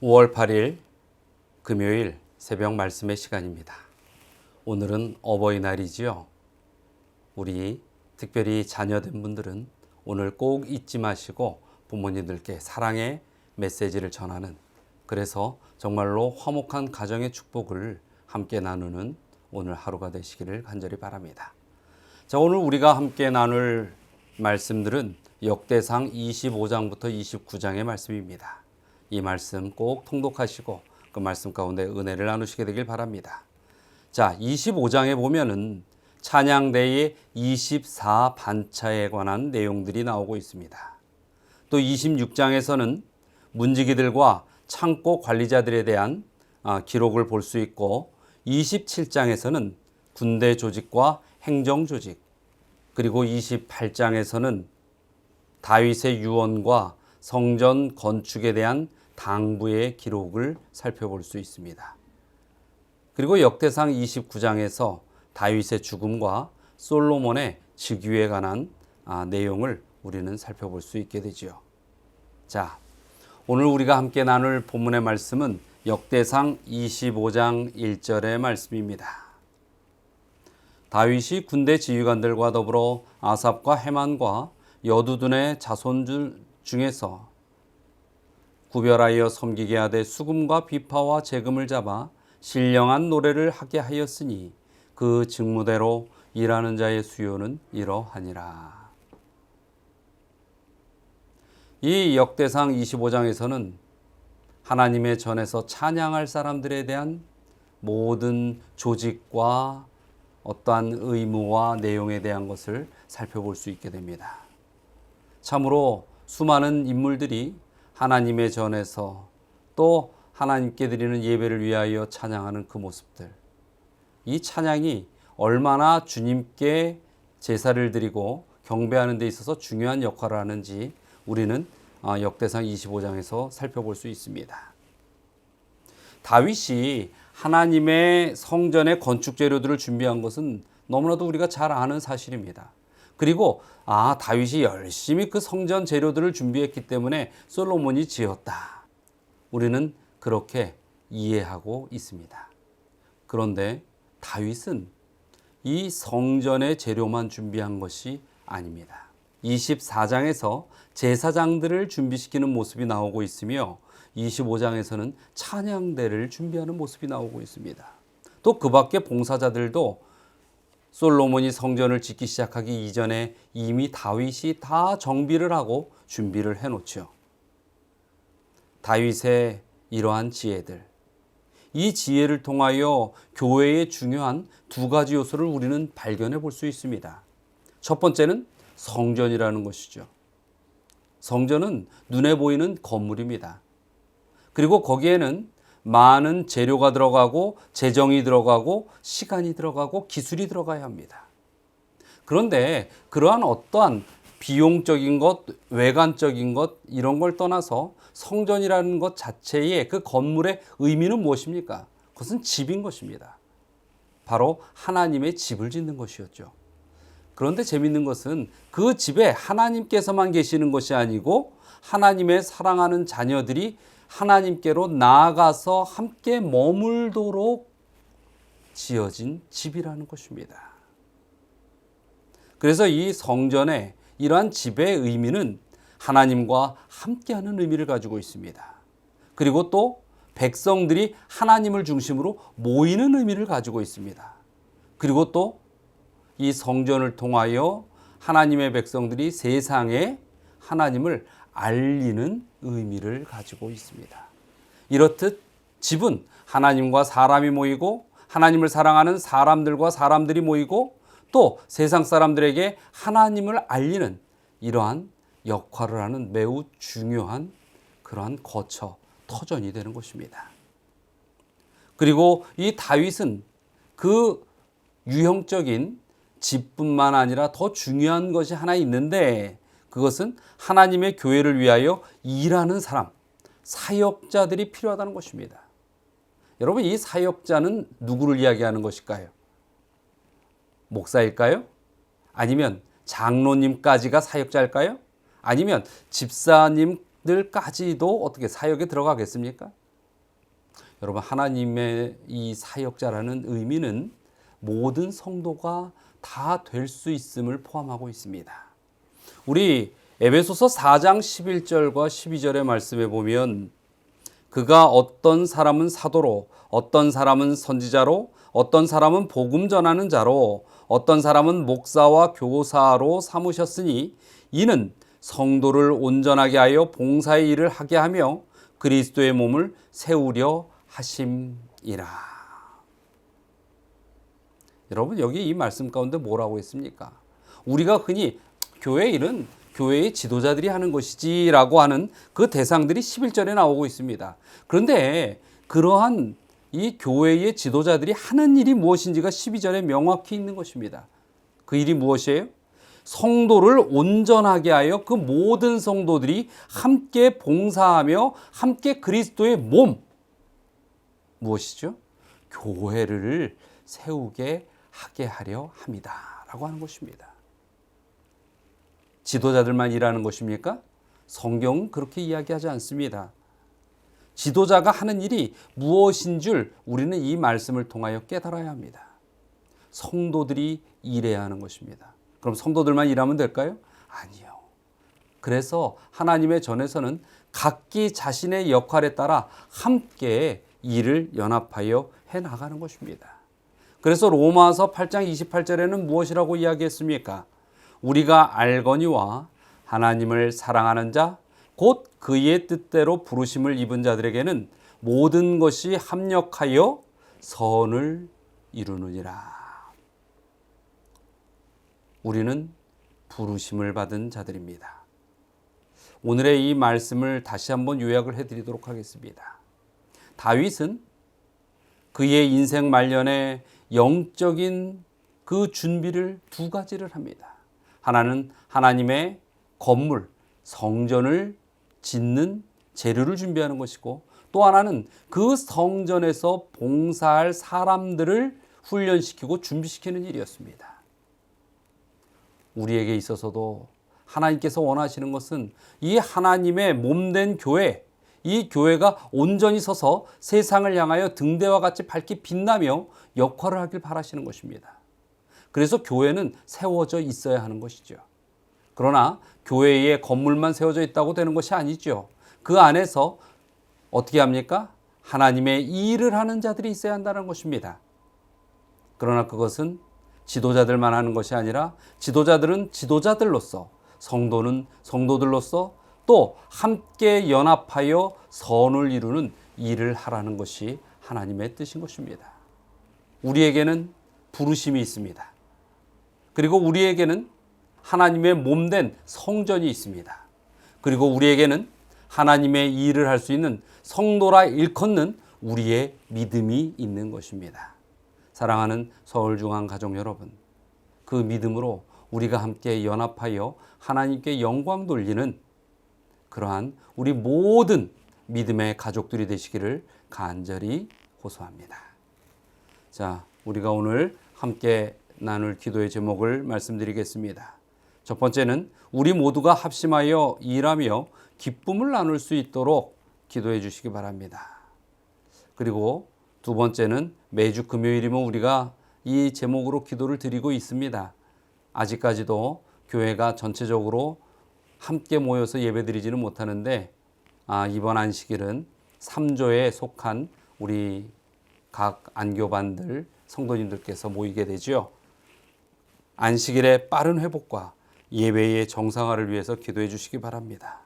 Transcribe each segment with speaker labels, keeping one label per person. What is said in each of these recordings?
Speaker 1: 5월 8일 금요일 새벽 말씀의 시간입니다. 오늘은 어버이날이지요. 우리 특별히 자녀된 분들은 오늘 꼭 잊지 마시고 부모님들께 사랑의 메시지를 전하는, 그래서 정말로 화목한 가정의 축복을 함께 나누는 오늘 하루가 되시기를 간절히 바랍니다. 자, 오늘 우리가 함께 나눌 말씀들은 역대상 25장부터 29장의 말씀입니다. 이 말씀 꼭 통독하시고 그 말씀 가운데 은혜를 나누시게 되길 바랍니다. 자, 25장에 보면은 찬양대의 24반차에 관한 내용들이 나오고 있습니다. 또 26장에서는 문지기들과 창고 관리자들에 대한 기록을 볼 수 있고, 27장에서는 군대 조직과 행정 조직, 그리고 28장에서는 다윗의 유언과 성전 건축에 대한 당부의 기록을 살펴볼 수 있습니다. 그리고 역대상 29장에서 다윗의 죽음과 솔로몬의 즉위에 관한 내용을 우리는 살펴볼 수 있게 되죠. 자, 오늘 우리가 함께 나눌 본문의 말씀은 역대상 25장 1절의 말씀입니다. 다윗이 군대 지휘관들과 더불어 아삽과 헤만과 여두둔의 자손들 중에서 구별하여 섬기게 하되 수금과 비파와 재금을 잡아 신령한 노래를 하게 하였으니 그 직무대로 일하는 자의 수요는 이러하니라. 이 역대상 25장에서는 하나님의 전에서 찬양할 사람들에 대한 모든 조직과 어떠한 의무와 내용에 대한 것을 살펴볼 수 있게 됩니다. 참으로 수많은 인물들이 하나님의 전에서 또 하나님께 드리는 예배를 위하여 찬양하는 그 모습들, 이 찬양이 얼마나 주님께 제사를 드리고 경배하는 데 있어서 중요한 역할을 하는지 우리는 역대상 25장에서 살펴볼 수 있습니다. 다윗이 하나님의 성전의 건축 재료들을 준비한 것은 너무나도 우리가 잘 아는 사실입니다. 그리고 다윗이 열심히 그 성전 재료들을 준비했기 때문에 솔로몬이 지었다, 우리는 그렇게 이해하고 있습니다. 그런데 다윗은 이 성전의 재료만 준비한 것이 아닙니다. 24장에서 제사장들을 준비시키는 모습이 나오고 있으며 25장에서는 찬양대를 준비하는 모습이 나오고 있습니다. 또 그 밖에 봉사자들도 솔로몬이 성전을 짓기 시작하기 이전에 이미 다윗이 다 정비를 하고 준비를 해놓죠. 다윗의 이러한 지혜들, 이 지혜를 통하여 교회의 중요한 두 가지 요소를 우리는 발견해 볼 수 있습니다. 첫 번째는 성전이라는 것이죠. 성전은 눈에 보이는 건물입니다. 그리고 거기에는 많은 재료가 들어가고 재정이 들어가고 시간이 들어가고 기술이 들어가야 합니다. 그런데 그러한 어떠한 비용적인 것, 외관적인 것, 이런 걸 떠나서 성전이라는 것 자체의 그 건물의 의미는 무엇입니까? 그것은 집인 것입니다. 바로 하나님의 집을 짓는 것이었죠. 그런데 재밌는 것은 그 집에 하나님께서만 계시는 것이 아니고 하나님의 사랑하는 자녀들이 하나님께로 나아가서 함께 머물도록 지어진 집이라는 것입니다. 그래서 이 성전의 이러한 집의 의미는 하나님과 함께하는 의미를 가지고 있습니다. 그리고 또 백성들이 하나님을 중심으로 모이는 의미를 가지고 있습니다. 그리고 또 이 성전을 통하여 하나님의 백성들이 세상에 하나님을 알리는 의미를 가지고 있습니다. 이렇듯 집은 하나님과 사람이 모이고 하나님을 사랑하는 사람들과 사람들이 모이고 또 세상 사람들에게 하나님을 알리는 이러한 역할을 하는 매우 중요한 그러한 거처, 터전이 되는 것입니다. 그리고 이 다윗은 그 유형적인 집뿐만 아니라 더 중요한 것이 하나 있는데, 그것은 하나님의 교회를 위하여 일하는 사람, 사역자들이 필요하다는 것입니다. 여러분, 이 사역자는 누구를 이야기하는 것일까요? 목사일까요? 아니면 장로님까지가 사역자일까요? 아니면 집사님들까지도 어떻게 사역에 들어가겠습니까? 여러분, 하나님의 이 사역자라는 의미는 모든 성도가 다 될 수 있음을 포함하고 있습니다. 우리 에베소서 4장 11절과 12절의 말씀에 보면 그가 어떤 사람은 사도로, 어떤 사람은 선지자로, 어떤 사람은 복음 전하는 자로, 어떤 사람은 목사와 교사로 삼으셨으니 이는 성도를 온전하게 하여 봉사의 일을 하게 하며 그리스도의 몸을 세우려 하심이라. 여러분, 여기 이 말씀 가운데 뭐라고 했습니까? 우리가 흔히 교회 일은 교회의 지도자들이 하는 것이지 라고 하는 그 대상들이 11절에 나오고 있습니다. 그런데 그러한 이 교회의 지도자들이 하는 일이 무엇인지가 12절에 명확히 있는 것입니다. 그 일이 무엇이에요? 성도를 온전하게 하여 그 모든 성도들이 함께 봉사하며 함께 그리스도의 몸, 무엇이죠? 교회를 세우게 하게 하려 합니다 라고 하는 것입니다. 지도자들만 일하는 것입니까? 성경은 그렇게 이야기하지 않습니다. 지도자가 하는 일이 무엇인 줄 우리는 이 말씀을 통하여 깨달아야 합니다. 성도들이 일해야 하는 것입니다. 그럼 성도들만 일하면 될까요? 아니요. 그래서 하나님의 전에서는 각기 자신의 역할에 따라 함께 일을 연합하여 해나가는 것입니다. 그래서 로마서 8장 28절에는 무엇이라고 이야기했습니까? 우리가 알거니와 하나님을 사랑하는 자, 곧 그의 뜻대로 부르심을 입은 자들에게는 모든 것이 합력하여 선을 이루느니라. 우리는 부르심을 받은 자들입니다. 오늘의 이 말씀을 다시 한번 요약을 해드리도록 하겠습니다. 다윗은 그의 인생 말년에 영적인 그 준비를 두 가지를 합니다. 하나는 하나님의 건물, 성전을 짓는 재료를 준비하는 것이고, 또 하나는 그 성전에서 봉사할 사람들을 훈련시키고 준비시키는 일이었습니다. 우리에게 있어서도 하나님께서 원하시는 것은 이 하나님의 몸된 교회, 이 교회가 온전히 서서 세상을 향하여 등대와 같이 밝게 빛나며 역할을 하길 바라시는 것입니다. 그래서 교회는 세워져 있어야 하는 것이죠. 그러나 교회에 건물만 세워져 있다고 되는 것이 아니죠. 그 안에서 어떻게 합니까? 하나님의 일을 하는 자들이 있어야 한다는 것입니다. 그러나 그것은 지도자들만 하는 것이 아니라 지도자들은 지도자들로서, 성도는 성도들로서 또 함께 연합하여 선을 이루는 일을 하라는 것이 하나님의 뜻인 것입니다. 우리에게는 부르심이 있습니다. 그리고 우리에게는 하나님의 몸된 성전이 있습니다. 그리고 우리에게는 하나님의 일을 할 수 있는 성도라 일컫는 우리의 믿음이 있는 것입니다. 사랑하는 서울중앙가족 여러분, 그 믿음으로 우리가 함께 연합하여 하나님께 영광 돌리는 그러한 우리 모든 믿음의 가족들이 되시기를 간절히 호소합니다. 자, 우리가 오늘 함께 나눌 기도의 제목을 말씀드리겠습니다. 첫 번째는 우리 모두가 합심하여 일하며 기쁨을 나눌 수 있도록 기도해 주시기 바랍니다. 그리고 두 번째는 매주 금요일이면 우리가 이 제목으로 기도를 드리고 있습니다. 아직까지도 교회가 전체적으로 함께 모여서 예배드리지는 못하는데 이번 안식일은 3조에 속한 우리 각 안교반들 성도님들께서 모이게 되죠. 안식일의 빠른 회복과 예배의 정상화를 위해서 기도해 주시기 바랍니다.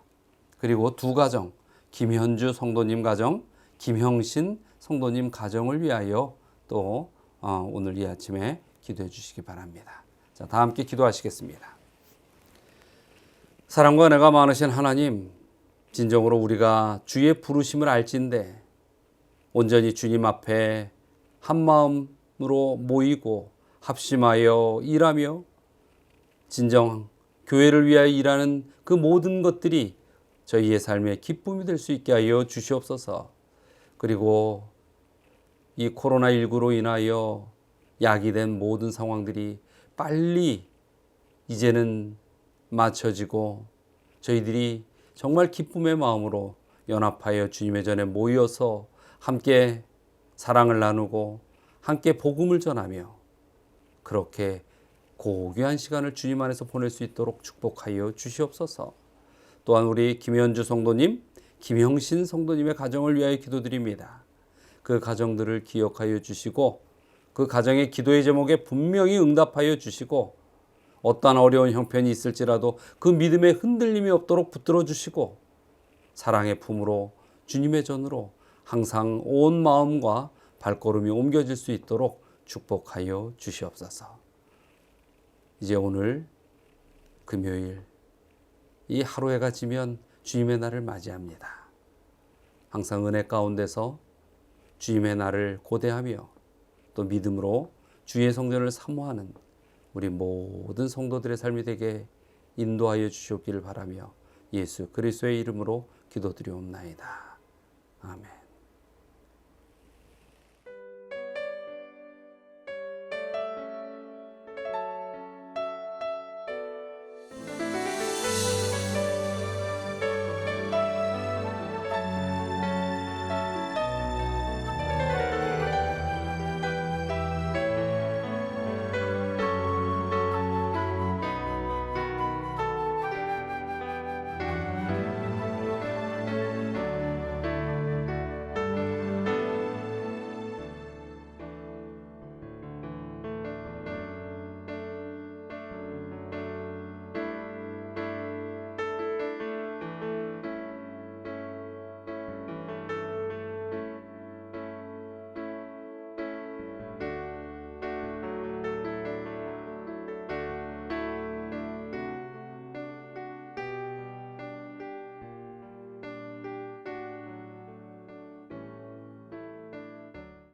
Speaker 1: 그리고 두 가정, 김현주 성도님 가정, 김형신 성도님 가정을 위하여 또 오늘 이 아침에 기도해 주시기 바랍니다. 자, 다 함께 기도하시겠습니다. 사랑과 은혜가 많으신 하나님, 진정으로 우리가 주의 부르심을 알진대 온전히 주님 앞에 한마음으로 모이고 합심하여 일하며 진정 교회를 위하여 일하는 그 모든 것들이 저희의 삶의 기쁨이 될 수 있게 하여 주시옵소서. 그리고 이 코로나19로 인하여 야기된 모든 상황들이 빨리 이제는 맞춰지고 저희들이 정말 기쁨의 마음으로 연합하여 주님의 전에 모여서 함께 사랑을 나누고 함께 복음을 전하며 그렇게 고귀한 시간을 주님 안에서 보낼 수 있도록 축복하여 주시옵소서. 또한 우리 김현주 성도님, 김형신 성도님의 가정을 위하여 기도드립니다. 그 가정들을 기억하여 주시고 그 가정의 기도의 제목에 분명히 응답하여 주시고 어떠한 어려운 형편이 있을지라도 그 믿음에 흔들림이 없도록 붙들어 주시고 사랑의 품으로 주님의 전으로 항상 온 마음과 발걸음이 옮겨질 수 있도록 축복하여 주시옵소서. 이제 오늘 금요일 이 하루해가 지면 주님의 날을 맞이합니다. 항상 은혜 가운데서 주님의 날을 고대하며 또 믿음으로 주의 성전을 사모하는 우리 모든 성도들의 삶이 되게 인도하여 주시옵기를 바라며 예수 그리스도의 이름으로 기도드리옵나이다. 아멘.